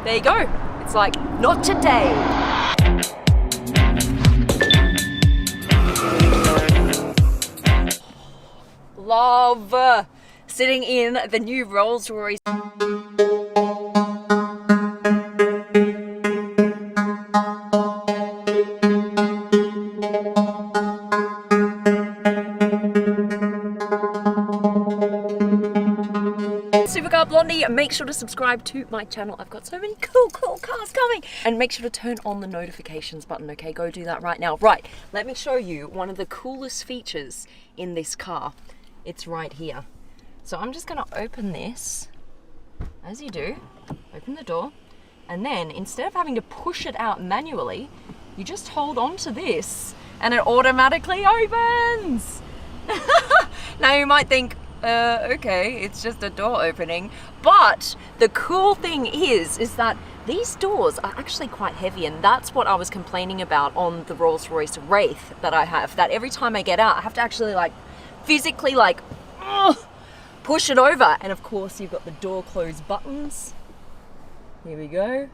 there you go. It's like, not today. Love sitting in the new Rolls Royce. Supercar Blondie, make sure to subscribe to my channel. I've got so many cool cars coming. And make sure to turn on the notifications button, okay? Go do that right now. Right, let me show you one of the coolest features in this car. It's right here. So I'm just gonna open this, as you do, open the door, and then instead of having to push it out manually, you just hold on to this and it automatically opens. Now you might think, okay, it's just a door opening. But the cool thing is that these doors are actually quite heavy, and that's what I was complaining about on the Rolls Royce Wraith that I have, that every time I get out, I have to actually like physically like push it over. And of course you've got the door close buttons. Here we go.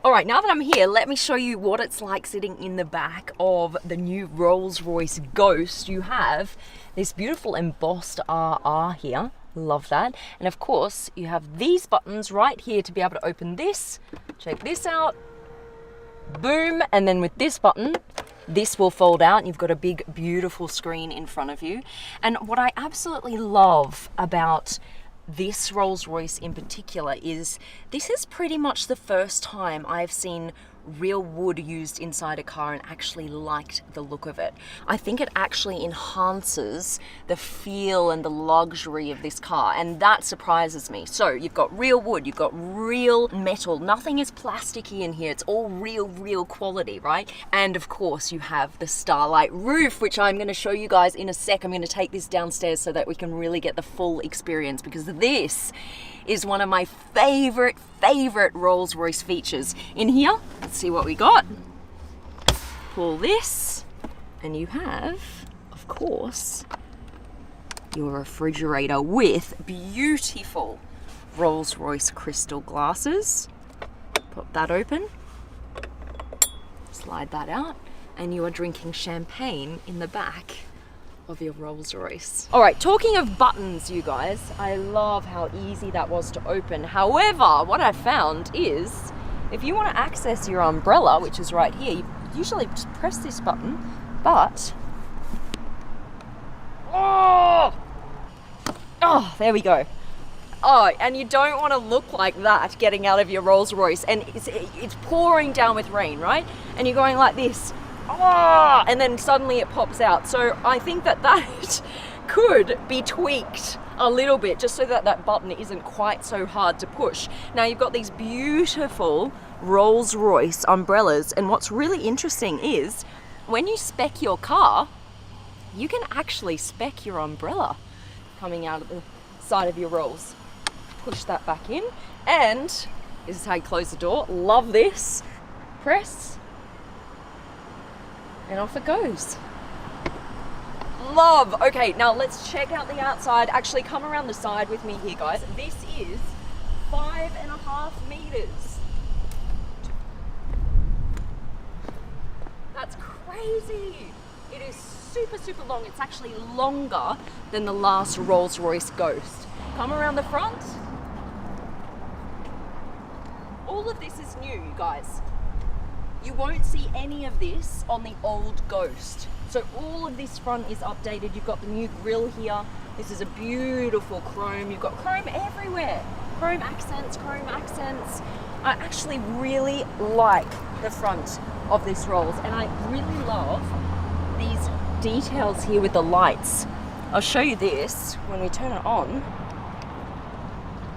All right, now that I'm here, let me show you what it's like sitting in the back of the new Rolls Royce Ghost. You have this beautiful embossed RR here. Love that. And of course, you have these buttons right here to be able to open this. Check this out. Boom. And then with this button, this will fold out and you've got a big, beautiful screen in front of you. And what I absolutely love about this Rolls Royce in particular is this is pretty much the first time I've seen real wood used inside a car and actually liked the look of it. I think it actually enhances the feel and the luxury of this car, and that surprises me. So you've got real wood, you've got real metal, nothing is plasticky in here, it's all real quality, right? And of course you have the Starlight roof, which I'm going to show you guys in a sec. I'm going to take this downstairs so that we can really get the full experience, because this is one of my favorite Rolls Royce features. In here, let's see what we got. Pull this, and you have, of course, your refrigerator with beautiful Rolls Royce crystal glasses. Pop that open, slide that out, and you are drinking champagne in the back of your Rolls Royce. All right, talking of buttons, you guys, I love how easy that was to open. However, what I found is if you want to access your umbrella, which is right here, you usually just press this button, but oh, there we go. Oh, and you don't want to look like that getting out of your Rolls Royce, and it's pouring down with rain, right? And you're going like this. Oh, and then suddenly it pops out. So I think that could be tweaked a little bit just so that that button isn't quite so hard to push. Now you've got these beautiful Rolls Royce umbrellas, and what's really interesting is when you spec your car, you can actually spec your umbrella coming out of the side of your Rolls. Push that back in, and this is how you close the door. Love this. Press, and off it goes. Love. Okay, now let's check out the outside. Actually, come around the side with me here, guys. This is 5.5 meters. That's crazy. It is super long. It's actually longer than the last Rolls Royce Ghost. Come around the front. All of this is new, you guys. You won't see any of this on the old Ghost. So all of this front is updated. You've got the new grille here. This is a beautiful chrome. You've got chrome everywhere. Chrome accents. I actually really like the front of this Rolls, and I really love these details here with the lights. I'll show you this when we turn it on.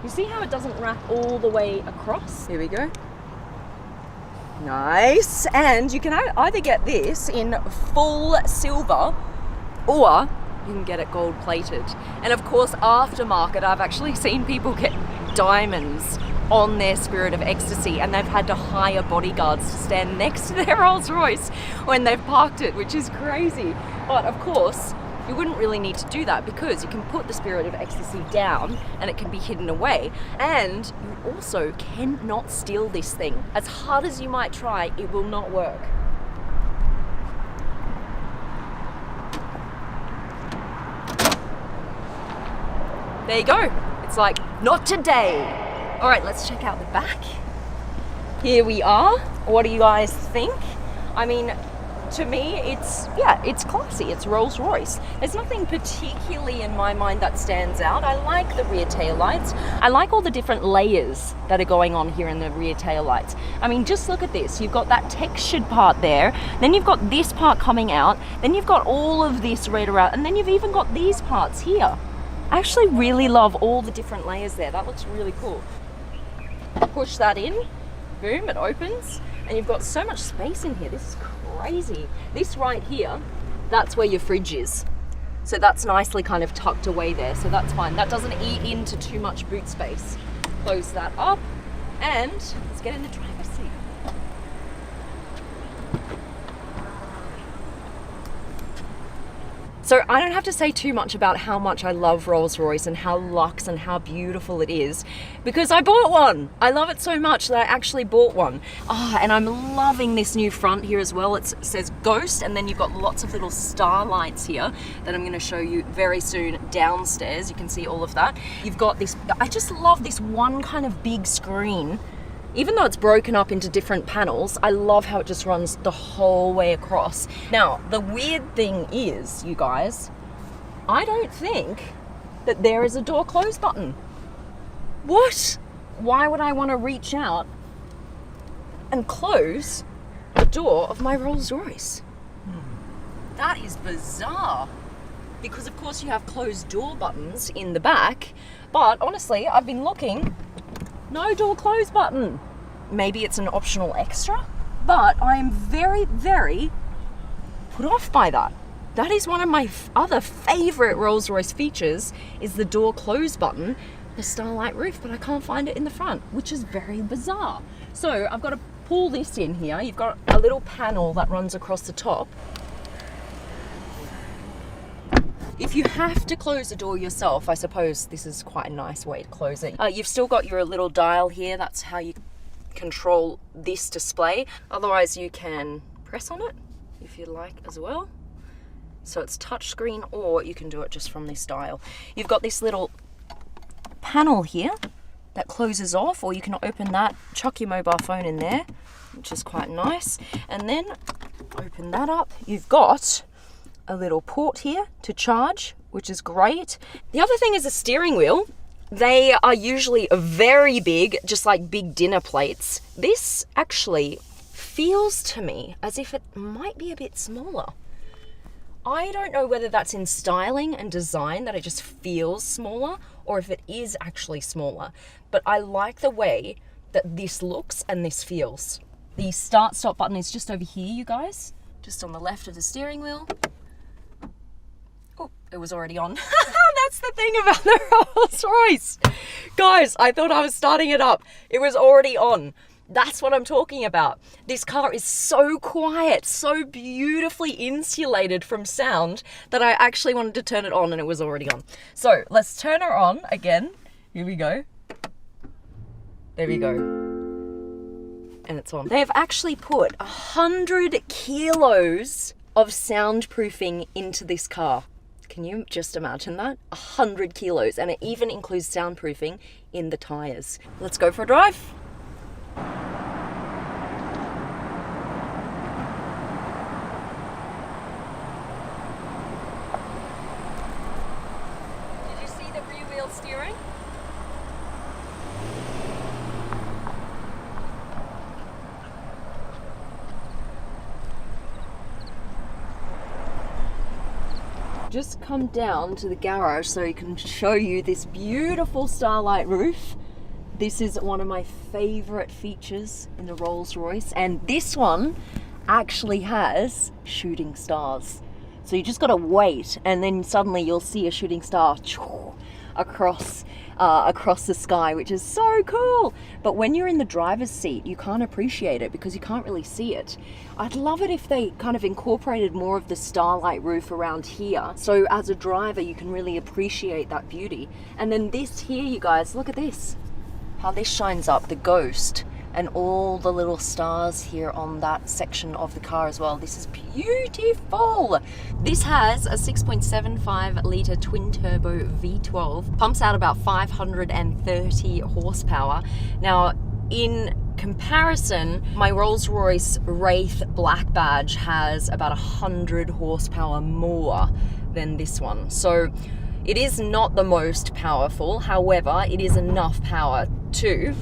You see how it doesn't wrap all the way across? Here we go. Nice. And you can either get this in full silver, or you can get it gold plated. And of course, aftermarket, I've actually seen people get diamonds on their Spirit of Ecstasy, and they've had to hire bodyguards to stand next to their Rolls Royce when they've parked it, which is crazy. But of course, you wouldn't really need to do that because you can put the Spirit of Ecstasy down and it can be hidden away. And you also cannot steal this thing. As hard as you might try, it will not work. There you go. It's like, not today. All right, let's check out the back. Here we are. What do you guys think? I mean, to me, it's classy. It's Rolls Royce. There's nothing particularly in my mind that stands out. I like the rear tail lights. I like all the different layers that are going on here in the rear tail lights. I mean, just look at this. You've got that textured part there. Then you've got this part coming out. Then you've got all of this red around. And then you've even got these parts here. I actually really love all the different layers there. That looks really cool. Push that in. Boom, it opens. And you've got so much space in here. This is crazy. This right here, that's where your fridge is. So that's nicely kind of tucked away there. So that's fine. That doesn't eat into too much boot space. Close that up. And let's get in the driver's seat. So I don't have to say too much about how much I love Rolls Royce and how luxe and how beautiful it is because I bought one. I love it so much that I actually bought one. And I'm loving this new front here as well. It says Ghost, and then you've got lots of little star lights here that I'm gonna show you very soon downstairs. You can see all of that. You've got this, I just love this one kind of big screen. Even though it's broken up into different panels, I love how it just runs the whole way across. Now, the weird thing is, you guys, I don't think that there is a door close button. What? Why would I want to reach out and close the door of my Rolls Royce? That is bizarre. Because of course you have closed door buttons in the back, but honestly, I've been looking, no door close button. Maybe it's an optional extra, but I am very, very put off by that. That is one of my other favorite Rolls Royce features is the door close button, the starlight roof, but I can't find it in the front, which is very bizarre. So I've got to pull this in here. You've got a little panel that runs across the top. If you have to close the door yourself, I suppose this is quite a nice way to close it. You've still got your little dial here. That's how you control this display. Otherwise, you can press on it if you like as well. So it's touchscreen, or you can do it just from this dial. You've got this little panel here that closes off, or you can open that, chuck your mobile phone in there, which is quite nice. And then open that up. You've got a little port here to charge, which is great. The other thing is the steering wheel. They are usually very big, just like big dinner plates. This actually feels to me as if it might be a bit smaller. I don't know whether that's in styling and design that it just feels smaller, or if it is actually smaller. But I like the way that this looks and this feels. The start stop button is just over here, you guys, just on the left of the steering wheel. Oh, it was already on. That's the thing about the Rolls Royce. Guys, I thought I was starting it up. It was already on. That's what I'm talking about. This car is so quiet, so beautifully insulated from sound that I actually wanted to turn it on and it was already on. So let's turn her on again. Here we go. There we go. And it's on. They've actually put 100 kilos of soundproofing into this car. Can you just imagine that? 100 kilos, and it even includes soundproofing in the tires. Let's go for a drive. Did you see the rear wheel steering? Just come down to the garage so I can show you this beautiful starlight roof. This is one of my favorite features in the Rolls Royce, and this one actually has shooting stars. So you just got to wait, and then suddenly you'll see a shooting star across across the sky, which is so cool. But when you're in the driver's seat, you can't appreciate it because you can't really see it. I'd love it if they kind of incorporated more of the starlight roof around here, so as a driver you can really appreciate that beauty. And then this here, you guys, look at this, how this shines up the Ghost and all the little stars here on that section of the car as well. This is beautiful. This has a 6.75 litre twin turbo V12, pumps out about 530 horsepower. Now, in comparison, my Rolls Royce Wraith Black Badge has about 100 horsepower more than this one. So it is not the most powerful, however, it is enough power to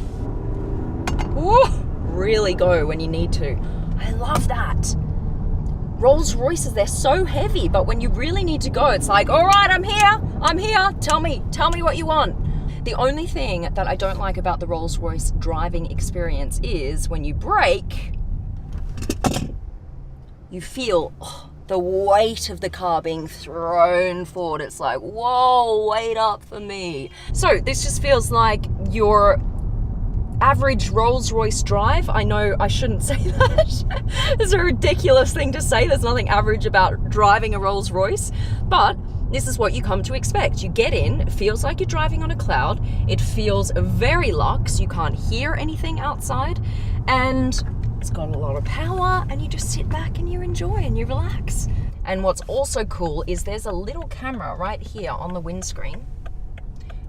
really go when you need to. I love that. Rolls Royces, they're so heavy, but when you really need to go, it's like, all right, I'm here, tell me what you want. The only thing that I don't like about the Rolls Royce driving experience is when you brake, you feel the weight of the car being thrown forward. It's like, whoa, wait up for me. So this just feels like your average Rolls Royce drive. I know I shouldn't say that. It's a ridiculous thing to say. There's nothing average about driving a Rolls Royce, but this is what you come to expect. You get in, it feels like you're driving on a cloud. It feels very luxe. You can't hear anything outside, and it's got a lot of power, and you just sit back and you enjoy and you relax. And what's also cool is there's a little camera right here on the windscreen.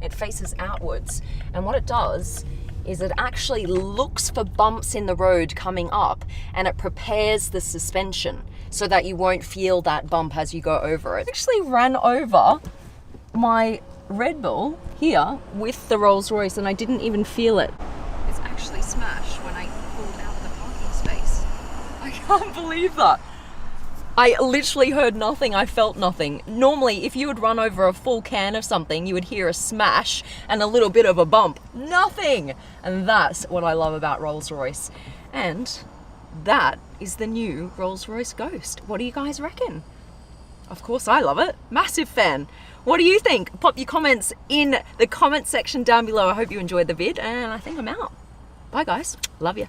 It faces outwards, and what it does is it actually looks for bumps in the road coming up, and it prepares the suspension so that you won't feel that bump as you go over it. I actually ran over my Red Bull here with the Rolls Royce and I didn't even feel it. It's actually smashed when I pulled out the parking space. I can't believe that. I literally heard nothing, I felt nothing. Normally, if you would run over a full can of something, you would hear a smash and a little bit of a bump. Nothing! And that's what I love about Rolls Royce. And that is the new Rolls Royce Ghost. What do you guys reckon? Of course I love it. Massive fan. What do you think? Pop your comments in the comment section down below. I hope you enjoyed the vid, and I think I'm out. Bye guys. Love you.